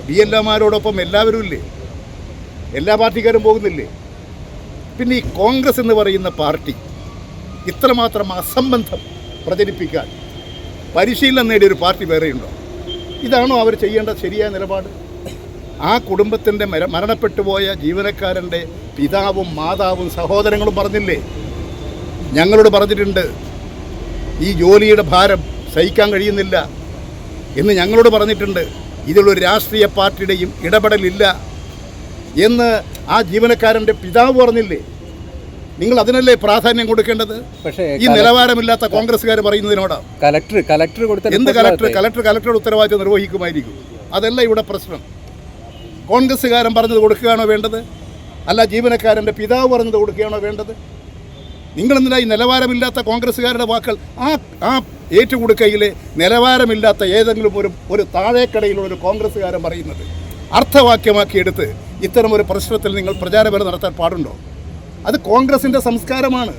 BLMമാരോടൊപ്പം എല്ലാവരും ഇല്ലേ? എല്ലാ പാർട്ടിക്കാരും പോകുന്നില്ലേ? പിന്നെ ഈ കോൺഗ്രസ് എന്ന് പറയുന്ന പാർട്ടി ഇത്രമാത്രം അസംബന്ധം പ്രചരിപ്പിക്കാൻ പരിശീലനം നേടിയൊരു പാർട്ടി വേറെയുണ്ടോ? ഇതാണോ അവർ ചെയ്യേണ്ട ശരിയായ നിലപാട്? ആ കുടുംബത്തിൻ്റെ മരണപ്പെട്ടുപോയ ജീവനക്കാരൻ്റെ പിതാവും മാതാവും സഹോദരങ്ങളും പറഞ്ഞില്ലേ, ഞങ്ങളോട് പറഞ്ഞിട്ടുണ്ട് ഈ ജോലിയുടെ ഭാരം സഹിക്കാൻ കഴിയുന്നില്ല എന്ന് ഞങ്ങളോട് പറഞ്ഞിട്ടുണ്ട്. ഇതിലൊരു രാഷ്ട്രീയ പാർട്ടിയുടെയും ഇടപെടലില്ല എന്ന് ആ ജീവനക്കാരൻ്റെ പിതാവ് പറഞ്ഞില്ലേ? നിങ്ങൾ അതിനല്ലേ പ്രാധാന്യം കൊടുക്കേണ്ടത്? പക്ഷേ ഈ നിലവാരമില്ലാത്ത കോൺഗ്രസ്സുകാർ പറയുന്നതിനോട് എന്ത് കലക്ടറുടെ ഉത്തരവാദിത്വം നിർവഹിക്കുമായിരിക്കും? അതല്ല ഇവിടെ പ്രശ്നം. കോൺഗ്രസ്സുകാരൻ പറഞ്ഞത് കൊടുക്കുകയാണോ വേണ്ടത്? അല്ല ജീവനക്കാരൻ്റെ പിതാവ് പറഞ്ഞത് കൊടുക്കുകയാണോ വേണ്ടത്? നിങ്ങളെന്തിനാ ഈ നിലവാരമില്ലാത്ത കോൺഗ്രസ്സുകാരുടെ വാക്കുകൾ ആ ഏറ്റുകൊടുക്കയിലെ നിലവാരമില്ലാത്ത ഏതെങ്കിലും ഒരു താഴേക്കടയിലുള്ള കോൺഗ്രസ്സുകാരൻ പറയുന്നത് അർത്ഥവാക്യമാക്കിയെടുത്ത് ഇത്തരമൊരു പ്രശ്നത്തിൽ നിങ്ങൾ പ്രചാരവേല നടത്താൻ പാടുണ്ടോ? അത് കോൺഗ്രസിൻ്റെ സംസ്കാരമാണ്.